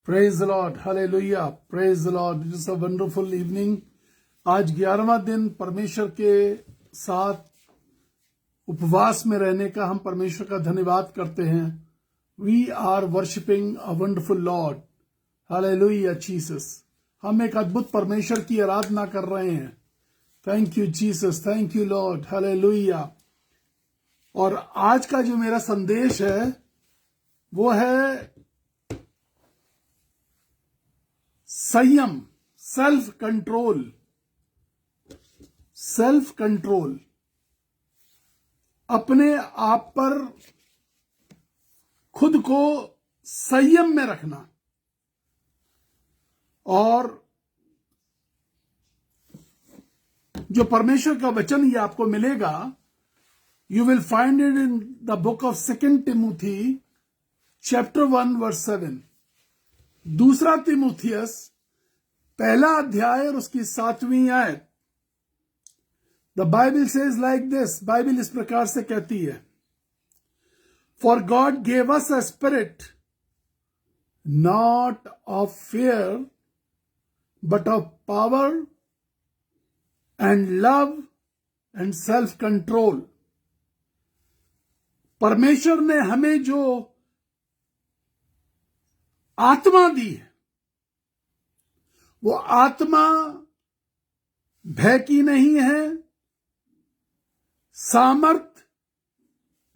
Praise the Lord, hallelujah, praise the Lord. It is a wonderful evening. आज 11वां दिन परमेश्वर के साथ उपवास में रहने का हम परमेश्वर का धन्यवाद करते हैं। We are worshipping a wonderful Lord, hallelujah Jesus. हम एक अद्भुत परमेश्वर की आराधना कर रहे हैं। Thank you Jesus, thank you Lord, hallelujah. और आज का जो मेरा संदेश है वो है संयम, सेल्फ कंट्रोल। सेल्फ कंट्रोल, अपने आप पर खुद को संयम में रखना। और जो परमेश्वर का वचन ये आपको मिलेगा, you will find it in the book of 2 Timothy chapter 1 verse 7। दूसरा तिमुथियस 1 अध्याय और उसकी 7वीं आयत। The Bible says like this, Bible इस प्रकार से कहती है, for God gave us a spirit not of fear but of power and love and self control. परमेश्वर ने हमें जो आत्मा दी है, वो आत्मा भय की नहीं है, सामर्थ,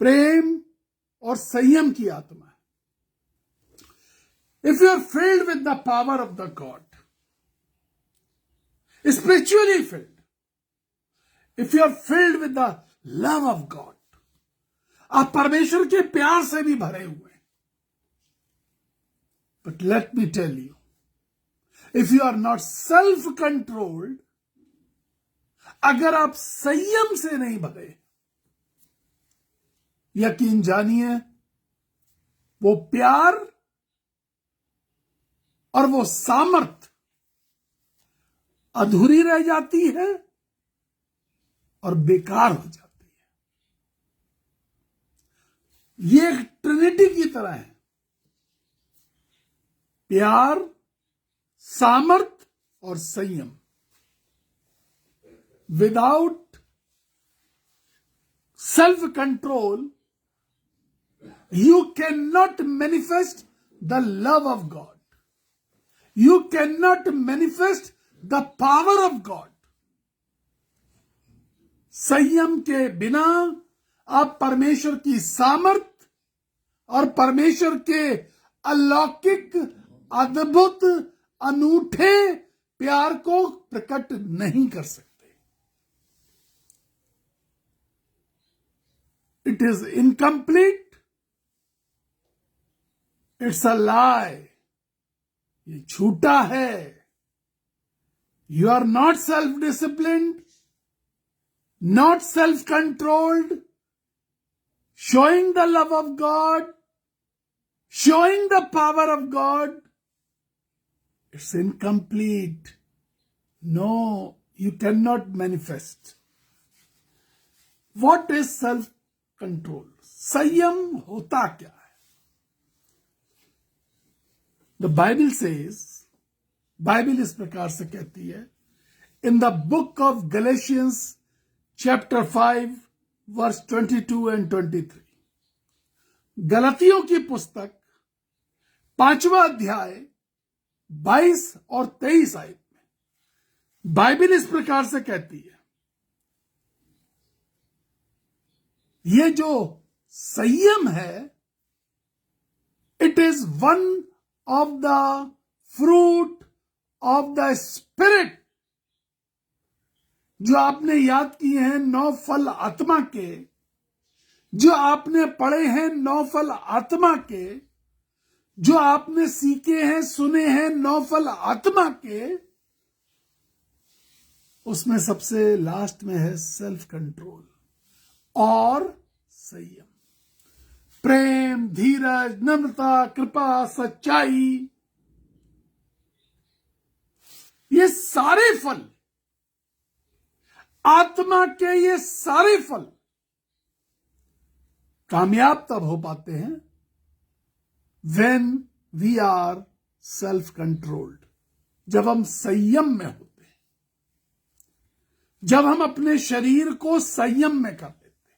प्रेम और संयम की आत्मा है। If you are filled with the power of the God, spiritually filled, if you are filled with the love of God, आप परमेश्वर के प्यार से भी भरे हुए हैं। But let me tell you, if you are not self controlled, अगर आप संयम से नहीं भरे, यकीन जानिए वो प्यार और वो सामर्थ अधूरी रह जाती है और बेकार हो जाती है। ये एक ट्रिनिटी की तरह है, प्यार, सामर्थ और संयम। Without self control you cannot manifest the love of God. You cannot manifest the power of God. संयम के बिना आप परमेश्वर की सामर्थ और परमेश्वर के अलौकिक, अद्भुत, अनूठे प्यार को प्रकट नहीं कर सकते। It is incomplete. It's a lie. ये झूठा है। You are not self-disciplined, not self-controlled, showing the love of God, showing the power of God. It's incomplete. No, you cannot manifest. What is self-control? संयम होता क्या है? The Bible says, Bible इस प्रकार से कहती है, in the book of Galatians chapter 5 verse 22 and 23, गलतियों की पुस्तक 5वां अध्याय 22 और 23 आयत में बाइबल इस प्रकार से कहती है, ये जो संयम है, it is one of the fruit of the spirit। जो आपने याद किए हैं 9 फल आत्मा के, जो आपने पढ़े हैं 9 फल आत्मा के, जो आपने सीखे हैं, सुने हैं 9 फल आत्मा के, उसमें सबसे लास्ट में है सेल्फ कंट्रोल और संयम। प्रेम, धीरज, नम्रता, कृपा, सच्चाई, ये सारे फल, आत्मा के ये सारे फल कामयाब तब हो पाते हैं when we are self controlled, जब हम संयम में होते हैं, जब हम अपने शरीर को संयम में कर लेते हैं,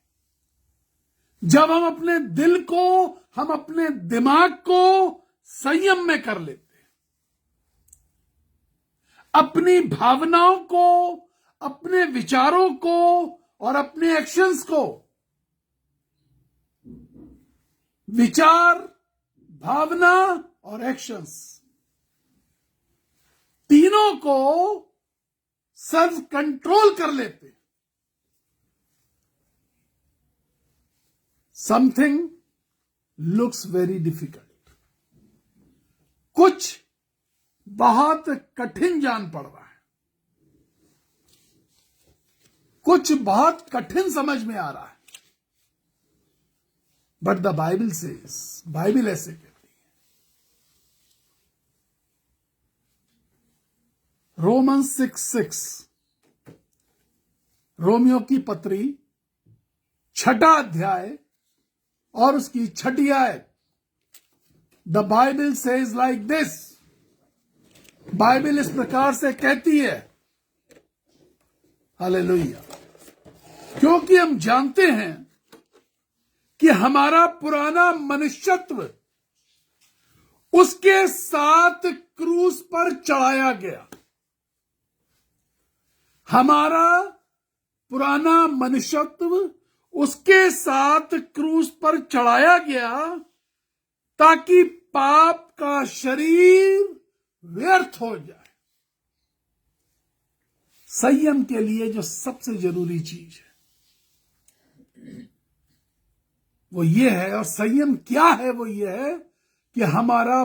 जब हम अपने दिल को, हम अपने दिमाग को संयम में कर लेते हैं, अपनी भावनाओं को, अपने विचारों को और अपने एक्शंस को, विचार, भावना और एक्शंस, तीनों को सेल्फ कंट्रोल कर लेते, समथिंग लुक्स वेरी डिफिकल्ट, कुछ बहुत कठिन जान पड़ रहा है, कुछ बहुत कठिन समझ में आ रहा है, but the Bible says, Bible ऐसे कहती है, रोमन्स 6:6, रोमियो की पत्री 6 अध्याय और उसकी 6 आयत, the Bible says like this, Bible इस प्रकार से कहती है, हालेलुया, क्योंकि हम जानते हैं कि हमारा पुराना मनुष्यत्व उसके साथ क्रूस पर चढ़ाया गया, हमारा पुराना मनुष्यत्व उसके साथ क्रूस पर चढ़ाया गया ताकि पाप का शरीर व्यर्थ हो जाए। संयम के लिए जो सबसे जरूरी चीज है वो ये है, और संयम क्या है, वो ये है कि हमारा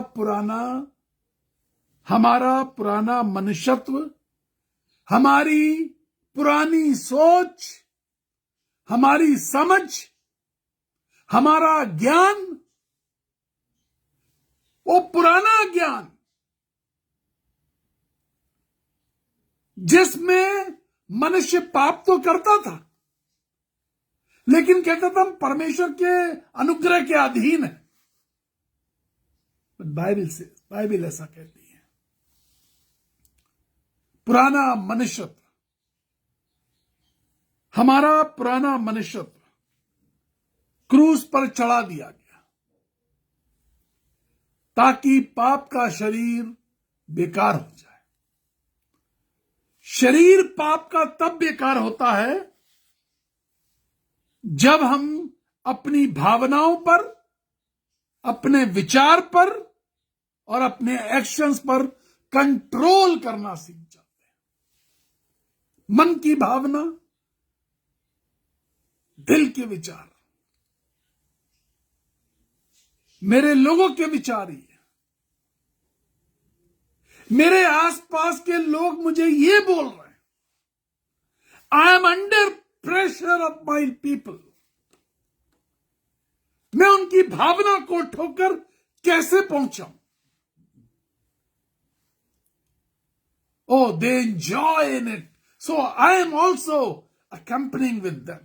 पुराना मनुष्यत्व, हमारी पुरानी सोच, हमारी समझ, हमारा ज्ञान, वो पुराना ज्ञान जिसमें मनुष्य पाप तो करता था लेकिन कहता था हम परमेश्वर के अनुग्रह के अधीन है, बाइबल ऐसा कहती है, पुराना मनुष्यत्व, हमारा पुराना मनुष्यत्व क्रूस पर चढ़ा दिया गया ताकि पाप का शरीर बेकार हो जाए। शरीर पाप का तब बेकार होता है जब हम अपनी भावनाओं पर, अपने विचार पर और अपने एक्शंस पर कंट्रोल करना सीख जाते हैं। मन की भावना, दिल के विचार, मेरे लोगों के विचार ही है, मेरे आसपास के लोग मुझे ये बोल रहे हैं, I am under pressure of my people, मैं उनकी भावना को ठोकर कैसे पहुंचाऊं? Oh, they enjoy in it, so I am also accompanying with them.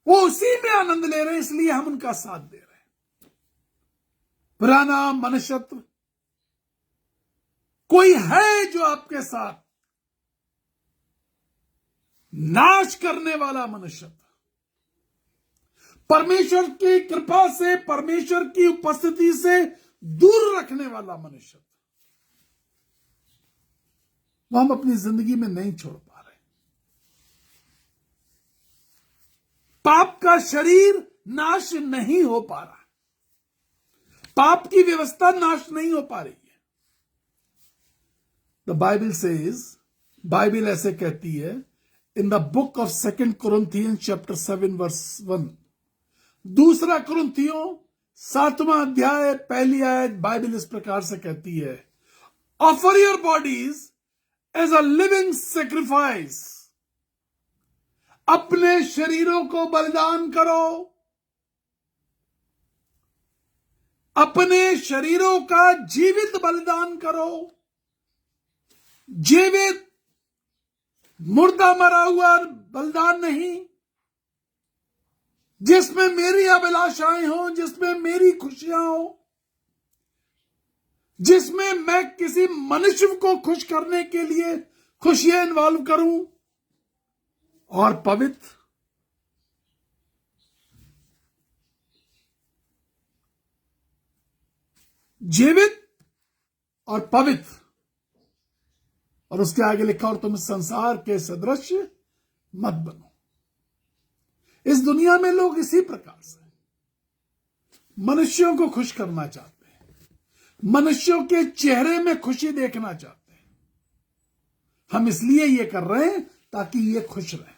वो उसी में आनंद ले रहे हैं, इसलिए हम उनका साथ दे रहे हैं। पुराना मनुष्यत्व, कोई है जो आपके साथ नाश करने वाला मनुष्यत्व, परमेश्वर की कृपा से, परमेश्वर की उपस्थिति से दूर रखने वाला मनुष्यत्व, वो हम अपनी जिंदगी में नहीं छोड़ पा रहे। पाप का शरीर नाश नहीं हो पा रहा, पाप की व्यवस्था नाश नहीं हो पा रही है। द बाइबल सेज, बाइबल ऐसे कहती है in the book of 2 Corinthians chapter 7 verse 1, 2 कुरिन्थियों 7वां अध्याय 1 आयत, बाइबल इस प्रकार से कहती है, offer your bodies as a living sacrifice, अपने शरीरों को बलिदान करो, अपने शरीरों का जीवित बलिदान करो, जीवित मुर्दा मरा हुआ बलिदान नहीं, जिसमें मेरी अभिलाषाएं हो, जिसमें मेरी खुशियां हो, जिसमें मैं किसी मनुष्य को खुश करने के लिए खुशियां इन्वॉल्व करूं, और पवित्र, जीवित और पवित्र। और उसके आगे लिखा, और तुम संसार के सदृश मत बनो। इस दुनिया में लोग इसी प्रकार से मनुष्यों को खुश करना चाहते हैं, मनुष्यों के चेहरे में खुशी देखना चाहते हैं। हम इसलिए ये कर रहे हैं ताकि ये खुश रहें।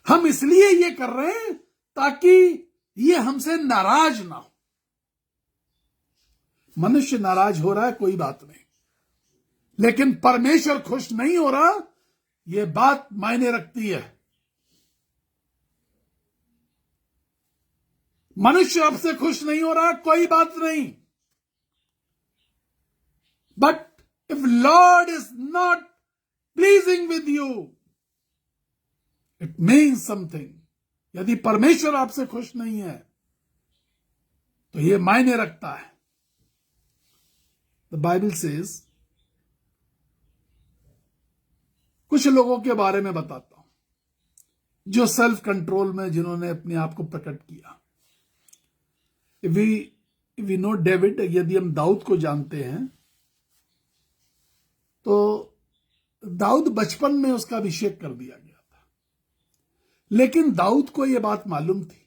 हम इसलिए ये कर रहे हैं ताकि ये हमसे नाराज ना हो। मनुष्य नाराज हो रहा है, कोई बात नहीं, लेकिन परमेश्वर खुश नहीं हो रहा, यह बात मायने रखती है। मनुष्य आपसे खुश नहीं हो रहा, कोई बात नहीं, but if Lord is not pleasing with you, it means something. यदि परमेश्वर आपसे खुश नहीं है तो यह मायने रखता है। द बाइबल सेज, कुछ लोगों के बारे में बताता हूं जो सेल्फ कंट्रोल में, जिन्होंने अपने आप को प्रकट किया। वी नो डेविड, यदि हम दाऊद को जानते हैं तो दाऊद बचपन में उसका अभिषेक कर दिया गया था, लेकिन दाऊद को यह बात मालूम थी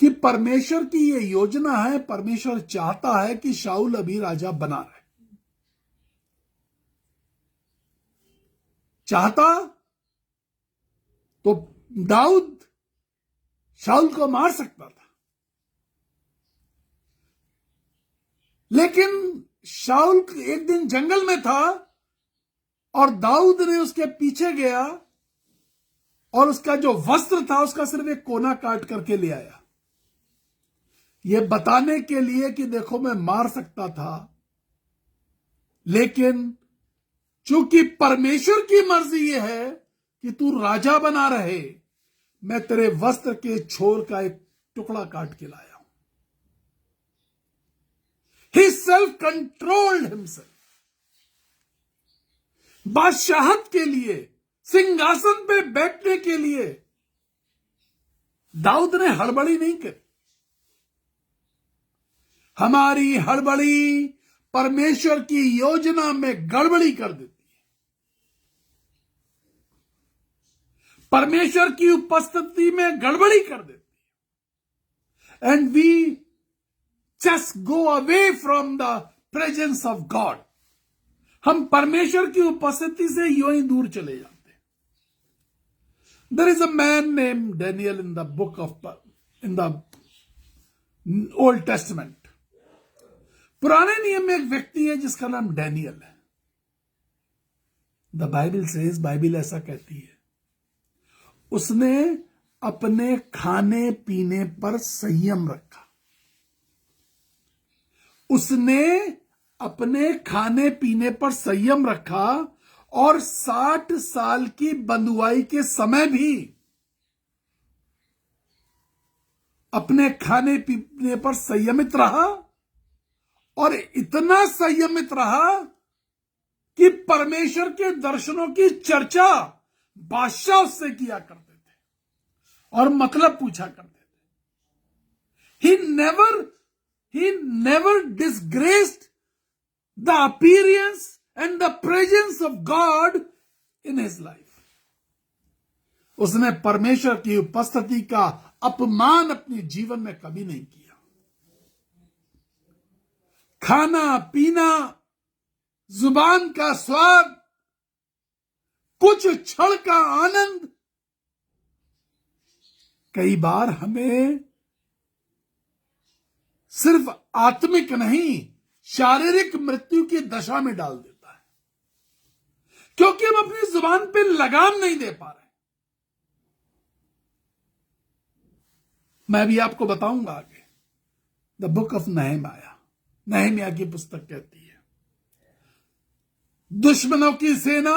कि परमेश्वर की यह योजना है। परमेश्वर चाहता है कि शाऊल अभी राजा बना रहे। चाहता तो दाऊद शाऊल को मार सकता था, लेकिन शाऊल एक दिन जंगल में था और दाऊद ने उसके पीछे गया और उसका जो वस्त्र था उसका सिर्फ एक कोना काट करके ले आया, यह बताने के लिए कि देखो मैं मार सकता था, लेकिन चूंकि परमेश्वर की मर्जी यह है कि तू राजा बना रहे, मैं तेरे वस्त्र के छोर का एक टुकड़ा काट के लाया हूं। ही सेल्फ कंट्रोल्ड हिमसेल्फ। बादशाहत के लिए, सिंहासन पे बैठने के लिए दाऊद ने हड़बड़ी नहीं करी। हमारी हड़बड़ी परमेश्वर की योजना में गड़बड़ी कर देती है। परमेश्वर की उपस्थिति में गड़बड़ी कर देती है। And we just go away from the presence of God. हम परमेश्वर की उपस्थिति से यूं ही दूर चले जाते हैं। There is a man name Daniel in the book of in the Old Testament. पुराने नियम में एक व्यक्ति है जिसका नाम डैनियल है। द बाइबल सेज, बाइबल ऐसा कहती है, उसने अपने खाने पीने पर संयम रखा। उसने अपने खाने पीने पर संयम रखा और 60 साल की बंधुआई के समय भी अपने खाने पीने पर संयमित रहा, और इतना संयमित रहा कि परमेश्वर के दर्शनों की चर्चा बादशाह उससे किया करते थे और मतलब पूछा करते थे। He never disgraced the appearance and the presence of God in his life. उसने परमेश्वर की उपस्थिति का अपमान अपने जीवन में कभी नहीं किया। खाना पीना, जुबान का स्वाद, कुछ क्षण का आनंद कई बार हमें सिर्फ आत्मिक नहीं, शारीरिक मृत्यु की दशा में डाल देता है, क्योंकि हम अपनी जुबान पे लगाम नहीं दे पा रहे। मैं भी आपको बताऊंगा आगे। द बुक ऑफ नहम्याह की पुस्तक कहती है, दुश्मनों की सेना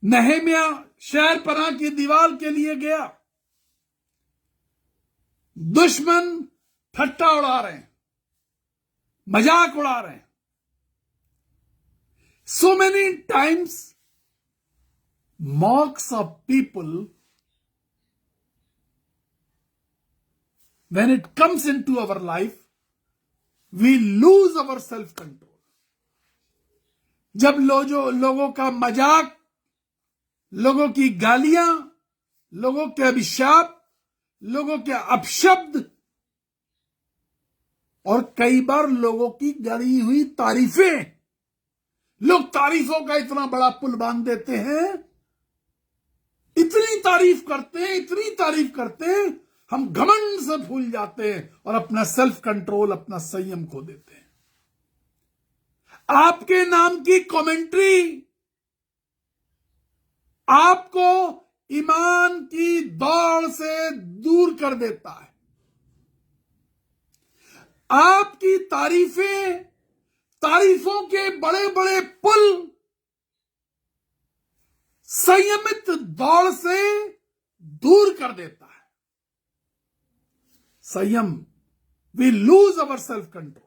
नहम्याह शहर पनाह की दीवार के लिए गया। दुश्मन ठट्टा उड़ा रहे हैं, मजाक उड़ा रहे हैं। So many times mocks of people, when it comes into our life, we lose our self control. जब लोगों का मजाक, लोगों की गालियां, लोगों के अभिशाप, लोगों के अपशब्द और कई बार लोगों की गढ़ी हुई तारीफें, लोग तारीफों का इतना बड़ा पुल बांध देते हैं, इतनी तारीफ करते हैं, इतनी तारीफ करते हैं, हम घमंड से भूल जाते हैं और अपना सेल्फ कंट्रोल, अपना संयम खो देते हैं। आपके नाम की कमेंट्री आपको ईमान की दौड़ से दूर कर देता है। आपकी तारीफें, तारीफों के बड़े बड़े पुल संयमित दौड़ से दूर कर देता है। संयम, we lose our self control.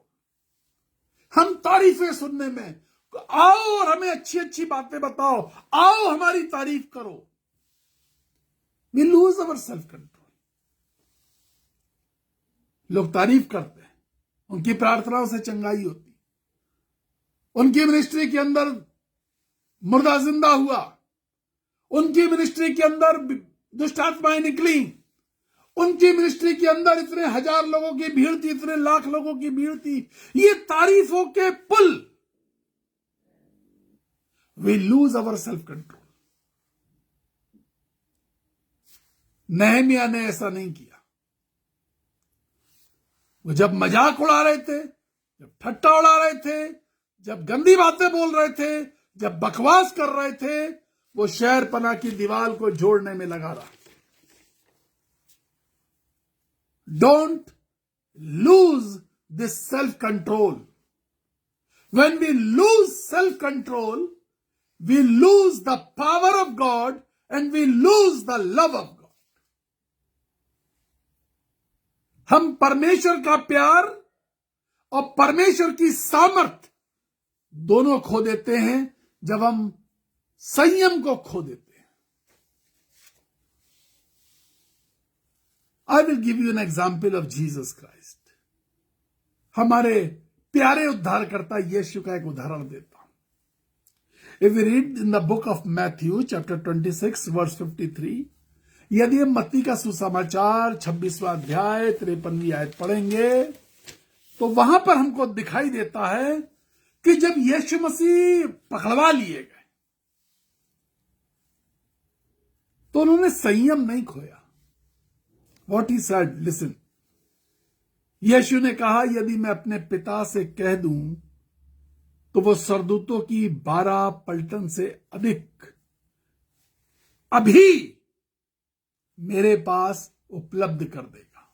हम तारीफें सुनने में, आओ और हमें अच्छी अच्छी बातें बताओ, आओ हमारी तारीफ करो, we lose our self control. लोग तारीफ करते हैं, उनकी प्रार्थनाओं से चंगाई होती, उनकी मिनिस्ट्री के अंदर मुर्दा जिंदा हुआ, उनकी मिनिस्ट्री के अंदर दुष्ट आत्माएं निकली, उनकी मिनिस्ट्री के अंदर इतने हजार लोगों की भीड़ थी, इतने लाख लोगों की भीड़ थी। ये तारीफों के पुल, we lose our self control. नहमिया ने ऐसा नहीं किया। वो जब मजाक उड़ा रहे थे, जब ठट्टा उड़ा रहे थे, जब गंदी बातें बोल रहे थे, जब बकवास कर रहे थे, वो शहरपनाह की दीवार को जोड़ने में लगा रहा। Don't lose this self control. When we lose self control, we lose the power of God and we lose the love of God. हम परमेश्वर का प्यार और परमेश्वर की सामर्थ दोनों खो देते हैं जब हम संयम को खो देते हैं। I will give you an example of Jesus Christ. हमारे प्यारे उद्धारकर्ता यीशु का एक उदाहरण देता हूं। इफ वी रीड इन द बुक ऑफ मैथ्यू चैप्टर 26 वर्स 53, यदि हम मत्ती का सुसमाचार 26वां अध्याय 53वीं आयत पढ़ेंगे तो वहां पर हमको दिखाई देता है कि जब यीशु मसीह पकड़वा लिए गए तो उन्होंने संयम नहीं खोया। What he said, listen. यीशु ने कहा, यदि मैं अपने पिता से कह दूं तो वो सरदूतों की 12 पलटन से अधिक अभी मेरे पास उपलब्ध कर देगा।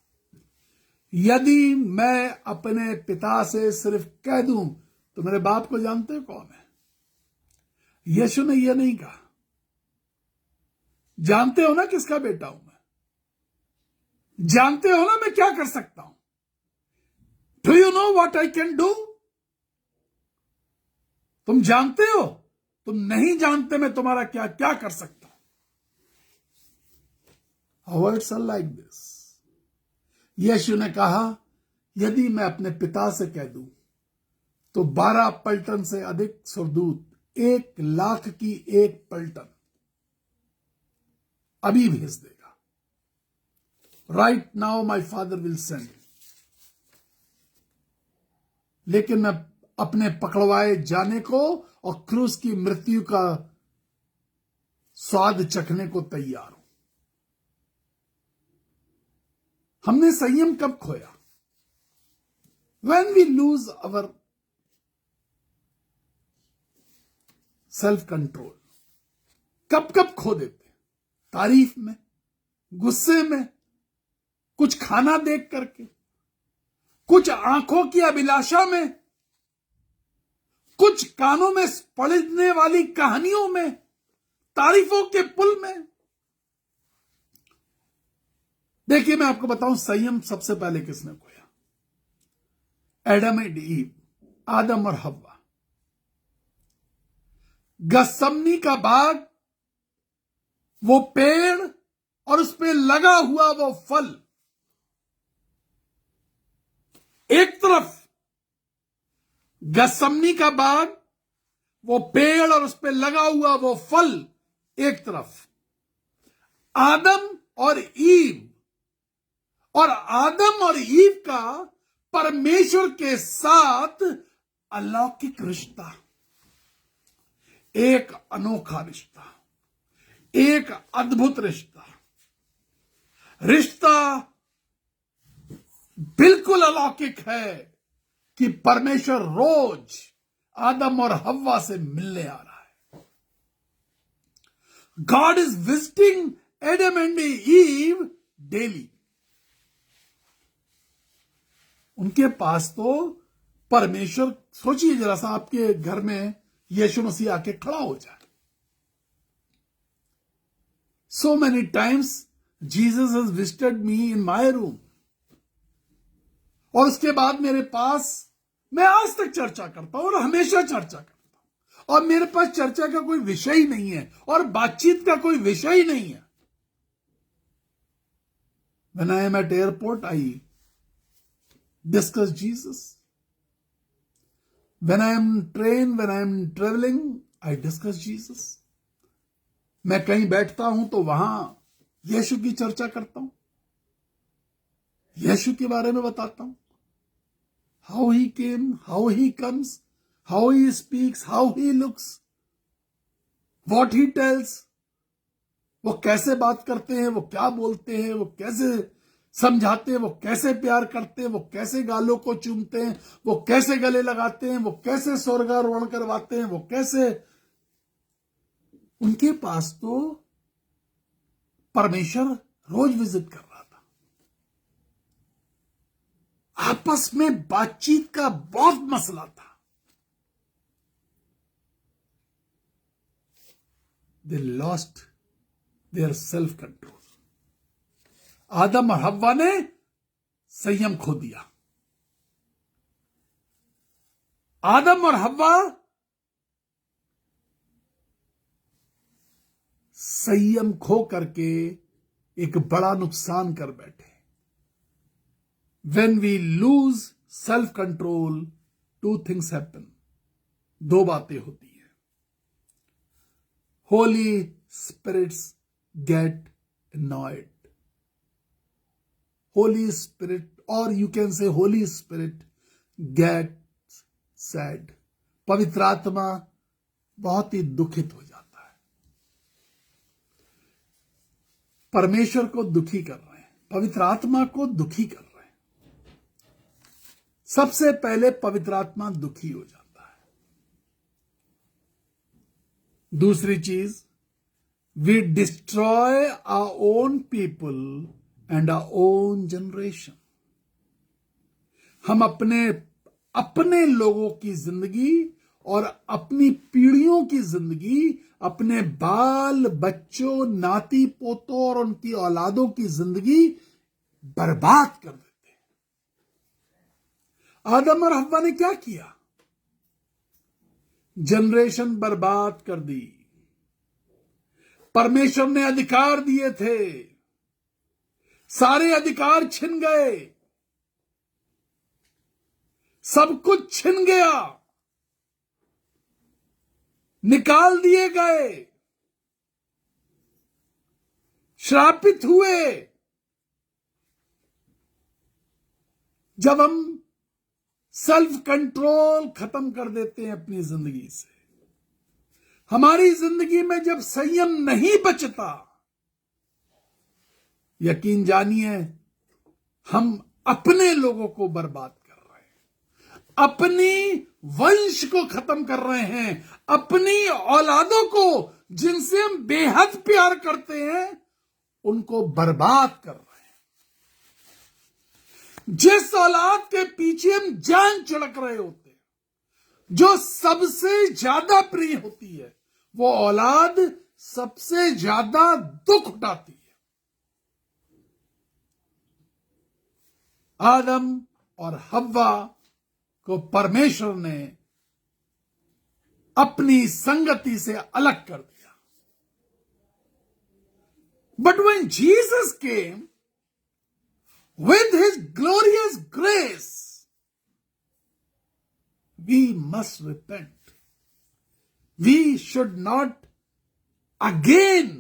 यदि मैं अपने पिता से सिर्फ कह दूं तो मेरे बाप को जानते हो कौन है? यीशु ने यह नहीं कहा। जानते हो ना किसका बेटा हूं मैं? जानते हो ना मैं क्या कर सकता हूं? Do you know what I can do? तुम जानते हो? तुम नहीं जानते मैं तुम्हारा क्या क्या कर सकता हूं। How it's like this. यीशु ने कहा, यदि मैं अपने पिता से कह दूं तो 12 पलटन से अधिक सरदूत, 1,00,000 की एक पलटन अभी भेज देगा। Right now my father will send. लेकिन मैं अपने पकड़वाए जाने को और क्रूस की मृत्यु का स्वाद चखने को तैयार हूं। हमने संयम कब खोया? When we lose our self control. कब कब खो देते? तारीफ में, गुस्से में, कुछ खाना देख करके, कुछ आंखों की अभिलाषा में, कुछ कानों में पड़ने वाली कहानियों में, तारीफों के पुल में। देखिए मैं आपको बताऊं, संयम सबसे पहले किसने खोया? Adam and ewe. आदम और हव्वा, गसमनी का बाग, वो पेड़ और उस पे लगा हुआ वो फल, एक तरफ गसमनी का बाग, वो पेड़ और उस पे लगा हुआ वो फल एक तरफ, आदम और ईव, और आदम और ईव का परमेश्वर के साथ अलौकिक रिश्ता, एक अनोखा रिश्ता, एक अद्भुत रिश्ता, रिश्ता बिल्कुल अलौकिक है कि परमेश्वर रोज आदम और हव्वा से मिलने आ रहा है। God is visiting Adam and ewe daily. उनके पास तो परमेश्वर, सोचिए जरा सा, आपके घर में यीशु मसीह आके खड़ा हो जाए। So many times Jesus has visited me in my room, और उसके बाद मेरे पास, मैं आज तक चर्चा करता हूं और हमेशा चर्चा करता हूं, और मेरे पास चर्चा का कोई विषय ही नहीं है और बातचीत का कोई विषय ही नहीं है। When I am at airport, I discuss Jesus. When I am train, when I am traveling, I discuss Jesus. मैं कहीं बैठता हूं तो वहां यीशु की चर्चा करता हूं, यीशु के बारे में बताता हूं, how he came, how he comes, how he speaks, how he looks, what he tells, वो कैसे बात करते हैं, वो क्या बोलते हैं, वो कैसे समझाते हैं, वो कैसे प्यार करते हैं, वो कैसे गालों को चूमते हैं, वो कैसे गले लगाते हैं, वो कैसे स्वर्गारोहण करवाते हैं, वो कैसे, उनके पास तो परमेश्वर रोज विजिट कर रहा था। आपस में बातचीत का बहुत मसला था। They lost their self control. आदम और हव्वा ने संयम खो दिया। आदम और हव्वा संयम खो करके एक बड़ा नुकसान कर बैठे। When we lose self control, two things happen. दो बातें होती हैं। Holy spirits get annoyed. Holy Spirit, or you can say Holy Spirit gets sad. पवित्र आत्मा बहुत ही दुखित हो जाता है। परमेश्वर को दुखी कर रहे हैं, पवित्र आत्मा को दुखी कर रहे हैं। सबसे पहले पवित्र आत्मा दुखी हो जाता है। दूसरी चीज, we destroy our own people and our own generation. हम अपने लोगों की जिंदगी और अपनी पीढ़ियों की जिंदगी, अपने बाल बच्चों, नाती पोतों और उनकी औलादों की जिंदगी बर्बाद कर देते हैं। आदम और हव्वा ने क्या किया? जनरेशन बर्बाद कर दी। परमेश्वर ने अधिकार दिए थे, सारे अधिकार छिन गए, सब कुछ छिन गया, निकाल दिए गए, श्रापित हुए। जब हम सेल्फ कंट्रोल खत्म कर देते हैं अपनी जिंदगी से, हमारी जिंदगी में जब संयम नहीं बचता, यकीन जानिए हम अपने लोगों को बर्बाद कर रहे हैं, अपनी वंश को खत्म कर रहे हैं, अपनी औलादों को जिनसे हम बेहद प्यार करते हैं उनको बर्बाद कर रहे हैं। जिस औलाद के पीछे हम जान छिड़क रहे होते हैं, जो सबसे ज्यादा प्रिय होती है, वो औलाद सबसे ज्यादा दुख उठाती है। आदम और हव्वा को परमेश्वर ने अपनी संगति से अलग कर दिया। But when Jesus came with his glorious grace, we must repent. We should not again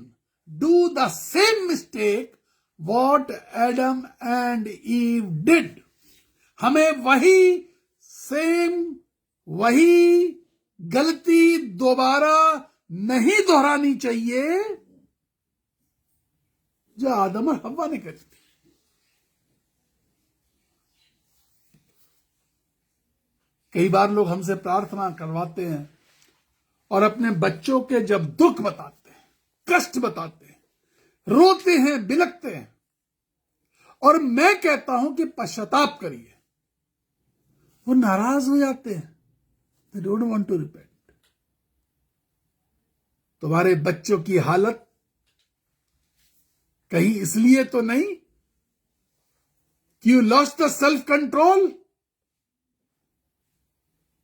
do the same mistake what Adam and Eve did. हमें वही गलती दोबारा नहीं दोहरानी चाहिए जो आदम और हव्वा ने करी थी। कई बार लोग हमसे प्रार्थना करवाते हैं और अपने बच्चों के जब दुख बताते हैं, कष्ट बताते हैं, रोते हैं, बिलखते हैं, और मैं कहता हूं कि पश्चाताप करिए, वो नाराज हो जाते हैं। They don't want to repent. तुम्हारे बच्चों की हालत कहीं इसलिए तो नहीं कि you lost the self control.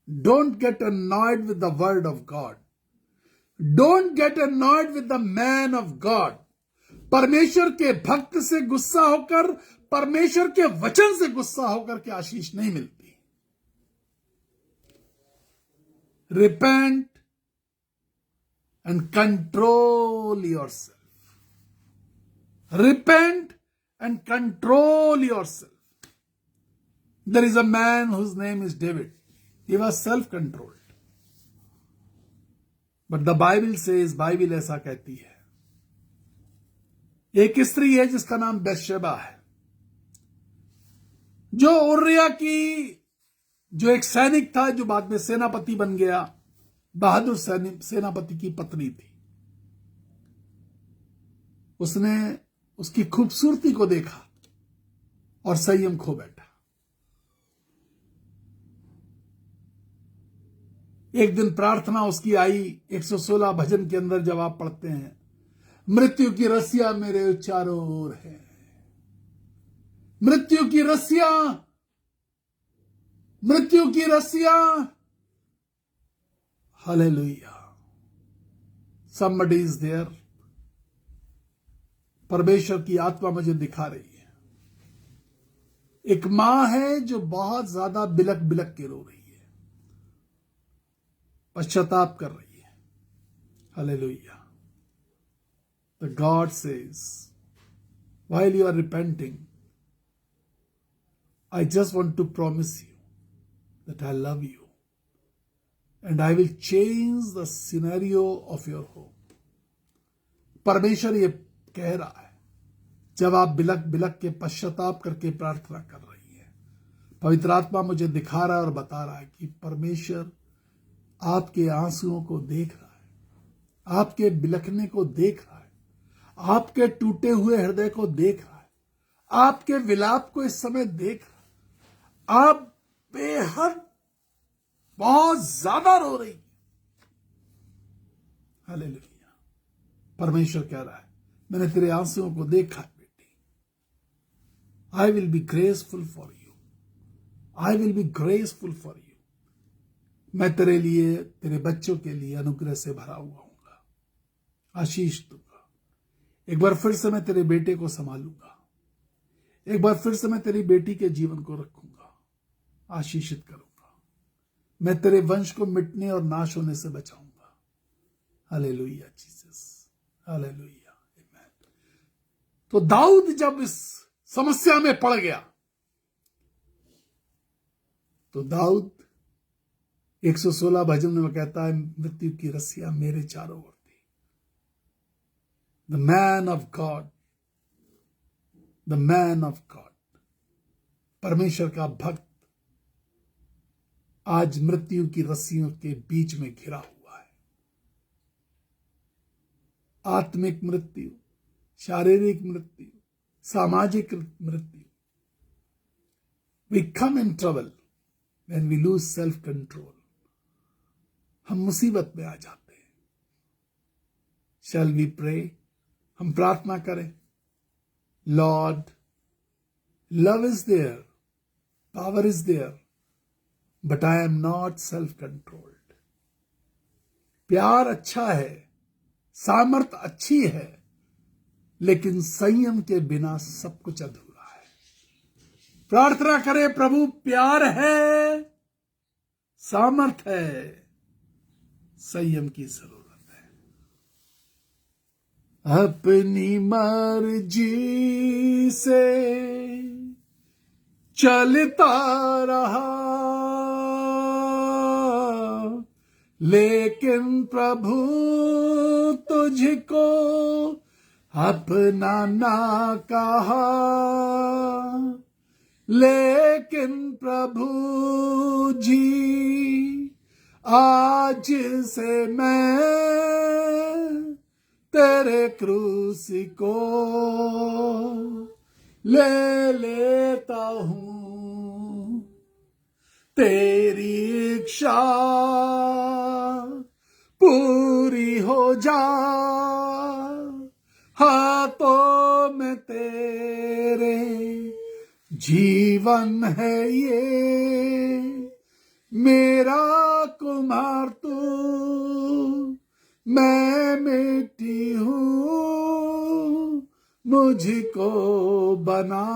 Don't get annoyed with the word of God. Don't get annoyed with the man of God. परमेश्वर के भक्त से गुस्सा होकर, परमेश्वर के वचन से गुस्सा होकर के आशीष नहीं मिलती। Repent and control yourself. Repent and control yourself. There is a man whose name is David. He was self-controlled. But the Bible says, Bible ऐसा कहती है, एक स्त्री है जिसका नाम बैतशेबा है, जो उरिया की, जो एक सैनिक था, जो बाद में सेनापति बन गया, बहादुर सेनापति की पत्नी थी। उसने उसकी खूबसूरती को देखा और संयम खो बैठा। एक दिन प्रार्थना उसकी आई, 116 भजन के अंदर जब आप पढ़ते हैं, मृत्यु की रस्सियां मेरे चारों ओर है, मृत्यु की रस्सियां, मृत्यु की रस्सियां, हालेलुया, somebody is there। परमेश्वर की आत्मा मुझे दिखा रही है, एक मां है जो बहुत ज्यादा बिलक बिलक के रो रही है, पश्चाताप कर रही है। Hallelujah. The God says, while you are repenting, I just want to promise you that I love you and I will change the scenario of your home. परमेश्वर ये कह रहा है, जब आप बिलक बिलक के पश्चाताप करके प्रार्थना कर रही है, पवित्र आत्मा मुझे दिखा रहा है और बता रहा है कि परमेश्वर आपके आंसुओं को देख रहा है, आपके बिलखने को देख रहा है, आपके टूटे हुए हृदय को देख रहा है, आपके विलाप को इस समय देख रहा है। आप बेहद बहुत ज्यादा रो रही है। हालेलुया। परमेश्वर कह रहा है, मैंने तेरे आंसुओं को देखा है बेटी। I will be graceful for you, I will be graceful for you. मैं तेरे लिए, तेरे बच्चों के लिए अनुग्रह से भरा हुआ हूंगा, आशीष दूंगा। एक बार फिर से मैं तेरे बेटे को संभालूंगा, एक बार फिर से मैं तेरी बेटी के जीवन को रखूंगा, आशीषित करूंगा। मैं तेरे वंश को मिटने और नाश होने से बचाऊंगा। हालेलुया जीसस, हालेलुया, आमीन। तो दाऊद जब इस समस्या में पड़ गया, तो दाऊद 116 भजन में कहता है, मृत्यु की रस्सियां मेरे चारों ओर थी। The man of God, the man of God, परमेश्वर का भक्त आज मृत्यु की रस्सियों के बीच में घिरा हुआ है। आत्मिक मृत्यु, शारीरिक मृत्यु, सामाजिक मृत्यु। We come in trouble when we lose self control. हम मुसीबत में आ जाते हैं। Shall we pray? हम प्रार्थना करें। Lord, love is there, power is there, but I am not self controlled. प्यार अच्छा है, सामर्थ अच्छी है, लेकिन संयम के बिना सब कुछ अधूरा है। प्रार्थना करें, प्रभु प्यार है, सामर्थ है, संयम की जरूरत है। अपनी मर्जी से चलता रहा, लेकिन प्रभु तुझको अपना ना कहा। लेकिन प्रभु जी आज से मैं तेरे क्रूस को ले लेता हूं। तेरी इच्छा पूरी हो जा, हाथों में तेरे जीवन है ये। मेरा कुमार तू, मैं मिट्टी हूं, मुझको बना,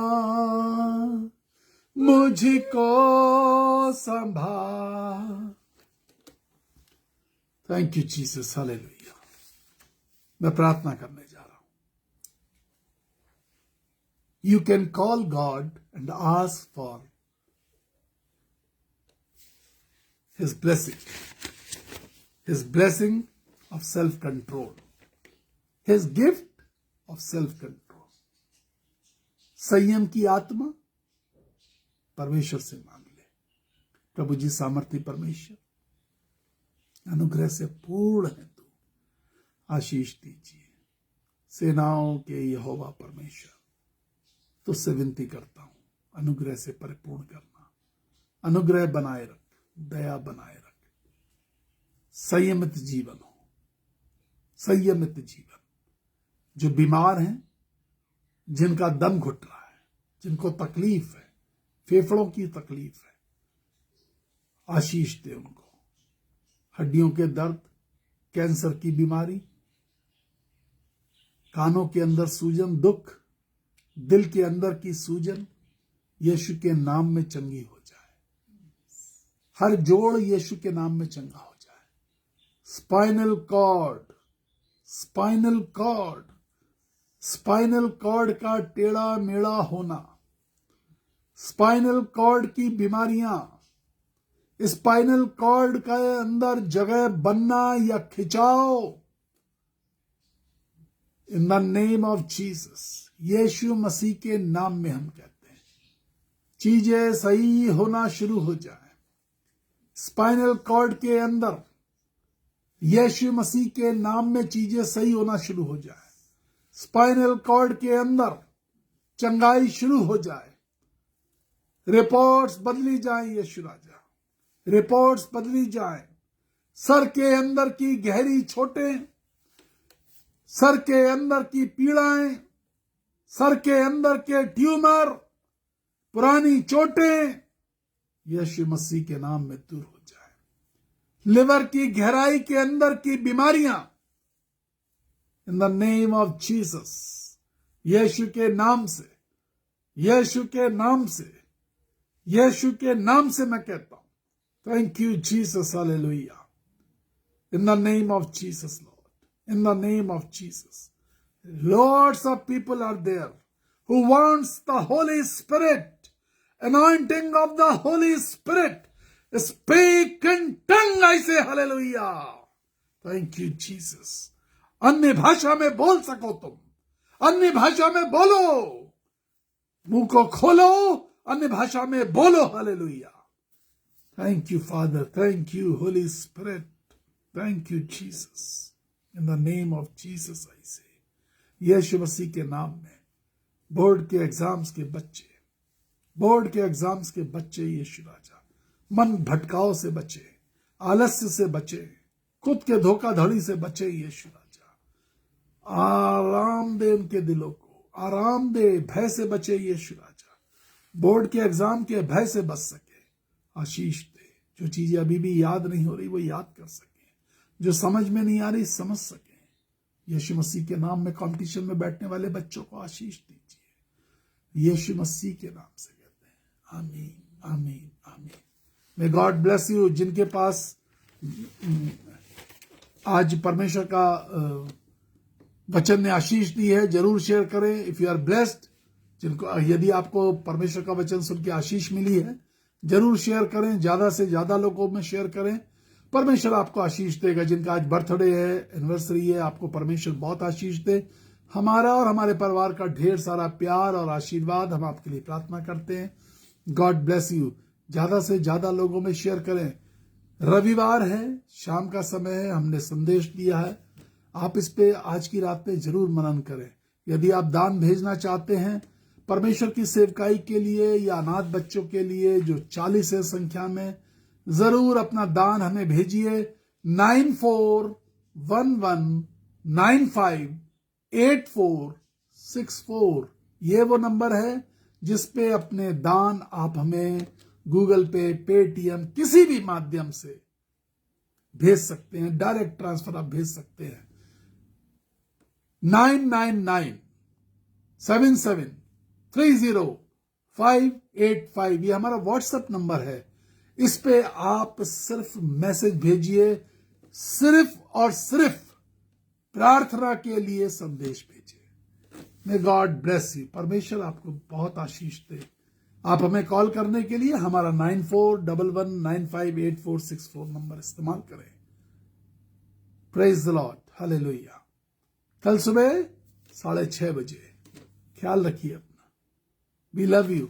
मुझको संभाल। Thank you Jesus, hallelujah. मैं प्रार्थना करने जा रहा हूं। You can call God and ask for His blessing of self-control, His gift of self-control. संयम की आत्मा परमेश्वर से मांग ले। प्रभु जी सामर्थी परमेश्वर, अनुग्रह से पूर्ण है तू, आशीष दीजिए। सेनाओं के यहोवा परमेश्वर, तुझसे विनती करता हूं, अनुग्रह से परिपूर्ण करना, अनुग्रह बनाए रख, दया बनाए रख। संयमित जीवन हो, संयमित जीवन। जो बीमार हैं, जिनका दम घुट रहा है, जिनको तकलीफ है, फेफड़ों की तकलीफ है, आशीष दे उनको। हड्डियों के दर्द, कैंसर की बीमारी, कानों के अंदर सूजन, दुख, दिल के अंदर की सूजन, यीशु के नाम में चंगी हो जाए। हर जोड़ यीशु के नाम में चंगा हो जाए। Spinal cord, spinal cord, spinal cord का टेढ़ा मेढ़ा होना, स्पाइनल कॉर्ड की बीमारियां, स्पाइनल कॉर्ड के अंदर जगह बनना या खिंचाव, in the name of Jesus, यीशु मसीह के नाम में हम कहते हैं, चीजें सही होना शुरू हो जाए। स्पाइनल कॉर्ड के अंदर यीशु मसीह के नाम में चीजें सही होना शुरू हो जाए। स्पाइनल कॉर्ड के अंदर चंगाई शुरू हो जाए। रिपोर्ट्स बदली जाए यीशु राजा, रिपोर्ट्स बदली जाए। सर के अंदर की गहरी चोटें, सर के अंदर की पीड़ाएं, सर के अंदर के ट्यूमर, पुरानी चोटें यीशु मसीह के नाम में दूर हो जाए। लिवर की गहराई के अंदर की बीमारियां, in the name of Jesus, यीशु के नाम से, यीशु के नाम से, यीशु के नाम से मैं कहता हूं, thank you Jesus, hallelujah. In the name of Jesus Lord, in the name of Jesus. Lots of people are there who wants the Holy Spirit, anointing of the Holy Spirit, speak in tongue, I say hallelujah. Thank you Jesus. अन्य भाषा में बोल सको तुम, अन्य भाषा में बोलो, मुंह को खोलो, अन्य भाषा में बोलो, hallelujah. Thank you Father, thank you Holy Spirit, thank you Jesus. In the name of Jesus I say, यीशु मसीह के नाम में बोर्ड के एग्जाम्स के बच्चे, बोर्ड के एग्जाम्स के बच्चे यीशु राजा, मन भटकाव से बचे, आलस्य से बचे, खुद के धोखाधड़ी से बचे यीशु राजा। आराम दे उनके दिलों को, आराम दे, भय से बचे यीशु राजा। बोर्ड के एग्जाम के भय से बच सके, आशीष दे, जो चीजें अभी भी याद नहीं हो रही वो याद कर सकें, जो समझ में नहीं आ रही समझ सकें। यीशु मसीह के नाम में कंपटीशन में बैठने वाले बच्चों को आशीष दीजिए, यीशु मसीह के नाम से कहते हैं, आमीन आमीन आमीन। May God bless you. जिनके पास आज परमेश्वर का वचन ने आशीष दी है जरूर शेयर करें। इफ यू आर ब्लेस्ड, जिनको यदि आपको परमेश्वर का वचन सुन के आशीष मिली है जरूर शेयर करें, ज्यादा से ज्यादा लोगों में शेयर करें। परमेश्वर आपको आशीष देगा। जिनका आज बर्थडे है, एनिवर्सरी है, आपको परमेश्वर बहुत आशीष दे। हमारा और हमारे परिवार का ढेर सारा प्यार और आशीर्वाद हम आपके लिए प्रार्थना करते हैं। God bless you. ज्यादा से ज्यादा लोगों में शेयर करें। रविवार है, शाम का समय है, हमने संदेश दिया है, आप इस पे आज की रात पे जरूर मनन करें। यदि आप दान भेजना चाहते हैं परमेश्वर की सेवकाई के लिए या अनाथ बच्चों के लिए जो 40 है संख्या में, जरूर अपना दान हमें भेजिए। 9411958464 ये वो नंबर है जिस पे अपने दान आप हमें गूगल पे, पेटीएम, किसी भी माध्यम से भेज सकते हैं। डायरेक्ट ट्रांसफर आप भेज सकते हैं। 9997730585 ये हमारा व्हाट्सएप नंबर है। इस पे आप सिर्फ मैसेज भेजिए, सिर्फ और सिर्फ प्रार्थना के लिए संदेश भेजिए। May God bless you. परमेश्वर आपको बहुत आशीष दे। आप हमें कॉल करने के लिए हमारा 9411958464 नंबर इस्तेमाल करें। Praise the Lord, hallelujah. कल सुबह 6:30 बजे ख्याल रखिए अपना। We love you.